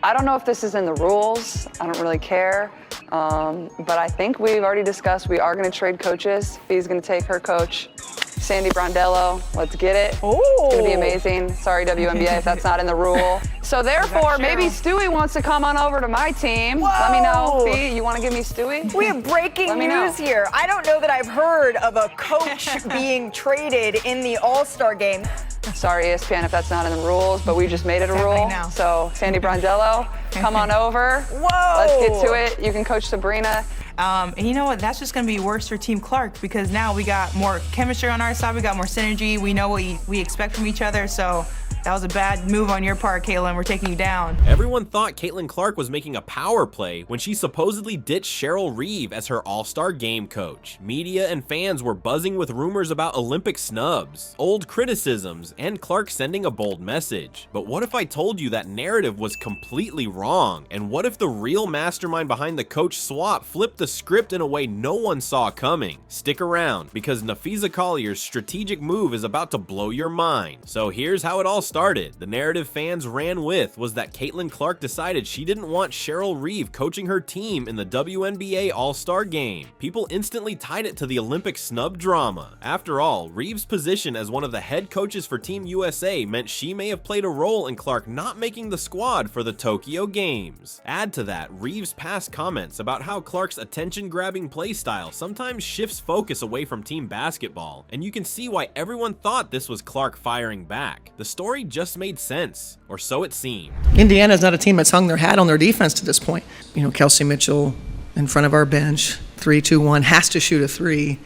I don't know if this is in the rules. I don't really care. But I think we've already discussed we are going to trade coaches. Fee's going to take her coach, Sandy Brondello. Let's get it. Ooh. It's going to be amazing. Sorry, WNBA, if that's not in the rule. So therefore, maybe Stewie wants to come on over to my team. Whoa. Let me know. Fee, you want to give me Stewie? We have breaking news here. I don't know that I've heard of a coach being traded in the All-Star game. Sorry, ESPN, if that's not in the rules, but we just made it a rule. Now. So Sandy Brondello, come on over. Whoa. Let's get to it. You can coach Sabrina. And you know what? That's just going to be worse for Team Clark because now we got more chemistry on our side. We got more synergy. We know what we expect from each other. So that was a bad move on your part, Caitlin. We're taking you down. Everyone thought Caitlin Clark was making a power play when she supposedly ditched Cheryl Reeve as her All-Star Game coach. Media and fans were buzzing with rumors about Olympic snubs, old criticisms, and Clark sending a bold message. But what if I told you that narrative was completely wrong? And what if the real mastermind behind the coach swap flipped the script in a way no one saw coming? Stick around, because Napheesa Collier's strategic move is about to blow your mind. So here's how it all started. The narrative fans ran with was that Caitlin Clark decided she didn't want Cheryl Reeve coaching her team in the WNBA All-Star Game. People instantly tied it to the Olympic snub drama. After all, Reeve's position as one of the head coaches for Team USA meant she may have played a role in Clark not making the squad for the Tokyo Games. Add to that Reeve's past comments about how Clark's attention-grabbing play style sometimes shifts focus away from team basketball, and you can see why everyone thought this was Clark firing back. The story just made sense, or so it seemed. Indiana's not a team that's hung their hat on their defense to this point. You know, Kelsey Mitchell in front of our bench, 3-2-1, has to shoot a three,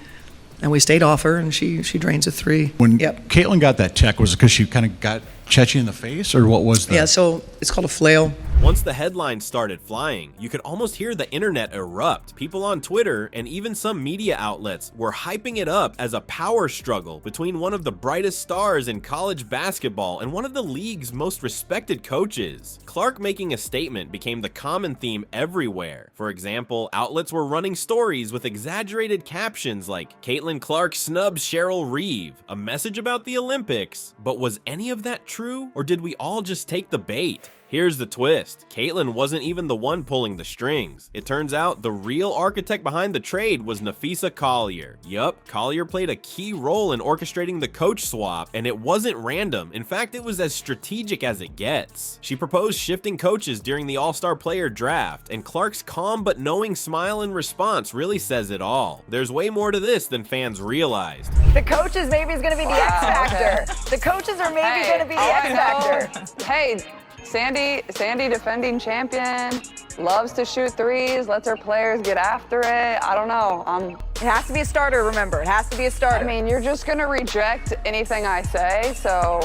and we stayed off her, and she drains a three. When Caitlin got that check, was it because she kind of got Chechi in the face, or what was that? Yeah, so it's called a flail. Once the headlines started flying, you could almost hear the internet erupt. People on Twitter and even some media outlets were hyping it up as a power struggle between one of the brightest stars in college basketball and one of the league's most respected coaches. Clark making a statement became the common theme everywhere. For example, outlets were running stories with exaggerated captions like Caitlin Clark snubs Cheryl Reeve, a message about the Olympics. But was any of that true, or did we all just take the bait? Here's the twist. Caitlin wasn't even the one pulling the strings. It turns out the real architect behind the trade was Napheesa Collier. Yup, Collier played a key role in orchestrating the coach swap, and it wasn't random. In fact, it was as strategic as it gets. She proposed shifting coaches during the All-Star player draft, and Clark's calm but knowing smile in response really says it all. There's way more to this than fans realized. The coaches maybe is going to be the X factor. The coaches are maybe going to be the X factor. Hey, Sandy, defending champion, loves to shoot threes, lets her players get after it. I don't know. It has to be a starter, remember. It has to be a starter. I mean, you're just going to reject anything I say, so,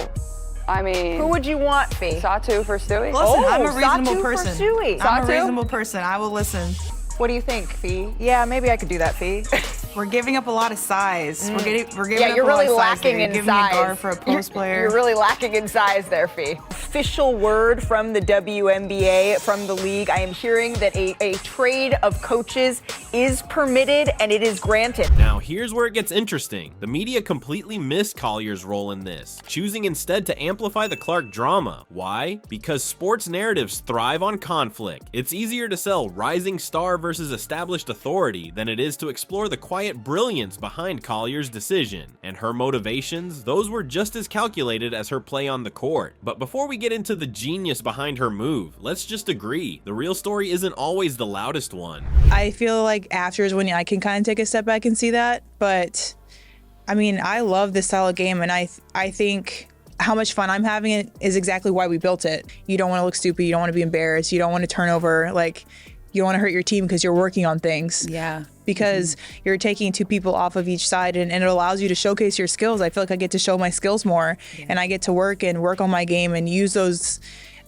I mean. Who would you want, Fee? Satu for Stewie. Listen, I'm a reasonable Satu person. For Stewie. I'm a Satu? reasonable person. I will listen. What do you think, Fee? Yeah, maybe I could do that, Fee. We're giving up a lot of size. We're giving Yeah, up you're a lot really of size. lacking You're in giving size. me a guard for a post player. You're really lacking in size there, Fee. Official word from the WNBA, from the league. I am hearing that a trade of coaches is permitted and it is granted. Now, here's where it gets interesting. The media completely missed Collier's role in this, choosing instead to amplify the Clark drama. Why? Because sports narratives thrive on conflict. It's easier to sell rising star versus established authority than it is to explore the quiet brilliance behind Collier's decision. And her motivations, those were just as calculated as her play on the court. But before we get into the genius behind her move, let's just agree, the real story isn't always the loudest one. I feel like after is when I can kind of take a step back and see that. But I mean, I love this style of game, and I think how much fun I'm having it is exactly why we built it. You don't want to look stupid. You don't want to be embarrassed. You don't want to turn over. Like, you don't want to hurt your team because you're working on things. Yeah. Because you're taking two people off of each side, and it allows you to showcase your skills. I feel like I get to show my skills more, and I get to work on my game and use those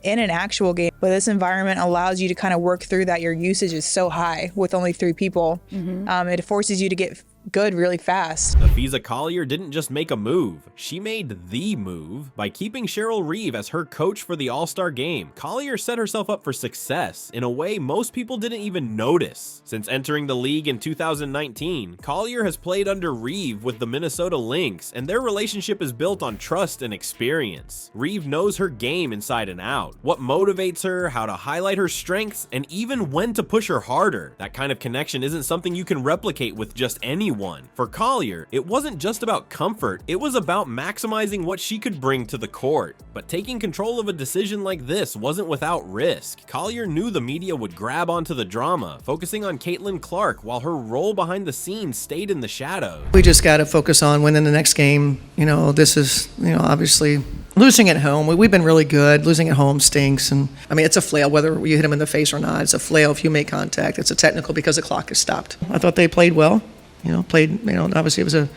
in an actual game. But this environment allows you to kind of work through that. Your usage is so high with only 3 people. It forces you to get good really fast. Napheesa Collier didn't just make a move, she made the move. By keeping Cheryl Reeve as her coach for the All-Star game, Collier set herself up for success in a way most people didn't even notice. Since entering the league in 2019, Collier has played under Reeve with the Minnesota Lynx, and their relationship is built on trust and experience. Reeve knows her game inside and out, what motivates her, how to highlight her strengths, and even when to push her harder. That kind of connection isn't something you can replicate with just anyone. For Collier, it wasn't just about comfort, it was about maximizing what she could bring to the court. But taking control of a decision like this wasn't without risk. Collier knew the media would grab onto the drama, focusing on Caitlin Clark while her role behind the scenes stayed in the shadows. We just got to focus on winning the next game. This is, obviously losing at home. We've been really good. Losing at home stinks. And I mean, it's a flail, whether you hit them in the face or not. It's a flail if you make contact. It's a technical because the clock is stopped. I thought they played well. Obviously it was a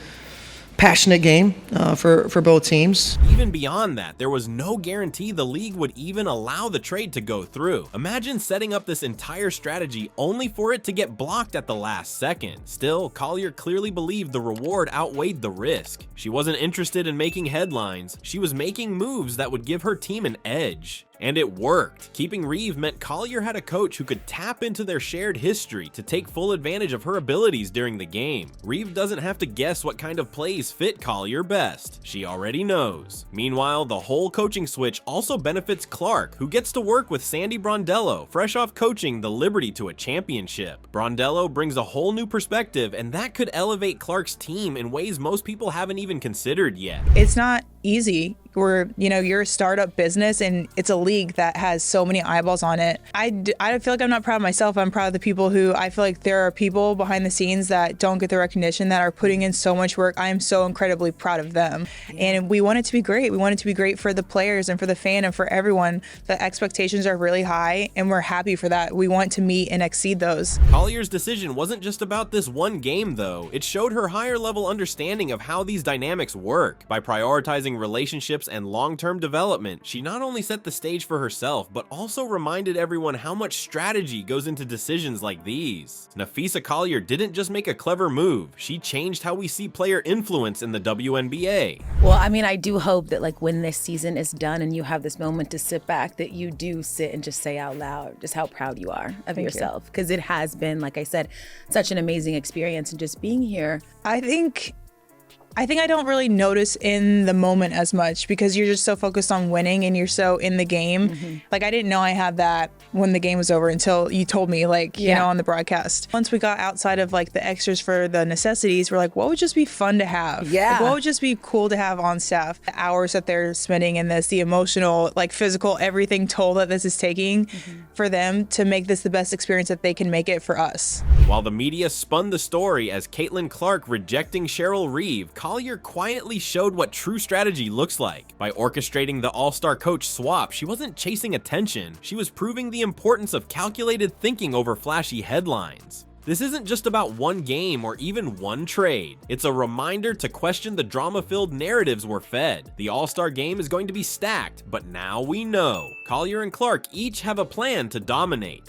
passionate game for both teams. Even beyond that, there was no guarantee the league would even allow the trade to go through. Imagine setting up this entire strategy only for it to get blocked at the last second. Still, Collier clearly believed the reward outweighed the risk. She wasn't interested in making headlines, she was making moves that would give her team an edge. And it worked. Keeping Reeve meant Collier had a coach who could tap into their shared history to take full advantage of her abilities during the game. Reeve doesn't have to guess what kind of plays fit Collier best. She already knows. Meanwhile, the whole coaching switch also benefits Clark, who gets to work with Sandy Brondello, fresh off coaching the Liberty to a championship. Brondello brings a whole new perspective, and that could elevate Clark's team in ways most people haven't even considered yet. It's not easy. You're a startup business and it's a league that has so many eyeballs on it. I feel like I'm not proud of myself. I'm proud of the people who, I feel like there are people behind the scenes that don't get the recognition, that are putting in so much work. I am so incredibly proud of them. And we want it to be great. We want it to be great for the players and for the fan and for everyone. The expectations are really high and we're happy for that. We want to meet and exceed those. Collier's decision wasn't just about this one game though. It showed her higher level understanding of how these dynamics work. By prioritizing relationships and long-term development, she not only set the stage for herself, but also reminded everyone how much strategy goes into decisions like these. Napheesa Collier didn't just make a clever move, she changed how we see player influence in the WNBA. Well, I mean, I do hope that when this season is done and you have this moment to sit back, that you do sit and just say out loud just how proud you are of yourself. Because it has been, like I said, such an amazing experience, and just being here. I think I don't really notice in the moment as much because you're just so focused on winning and you're so in the game. Mm-hmm. I didn't know I had that when the game was over until you told me, on the broadcast. Once we got outside of the extras for the necessities, we're like, what would just be fun to have? Yeah. What would just be cool to have on staff? The hours that they're spending in this, the emotional, physical, everything toll that this is taking for them to make this the best experience that they can make it for us. While the media spun the story as Caitlin Clark rejecting Cheryl Reeve, Collier quietly showed what true strategy looks like. By orchestrating the all-star coach swap, she wasn't chasing attention, she was proving the importance of calculated thinking over flashy headlines. This isn't just about one game or even one trade. It's a reminder to question the drama-filled narratives we're fed. The All-Star game is going to be stacked, but now we know. Collier and Clark each have a plan to dominate.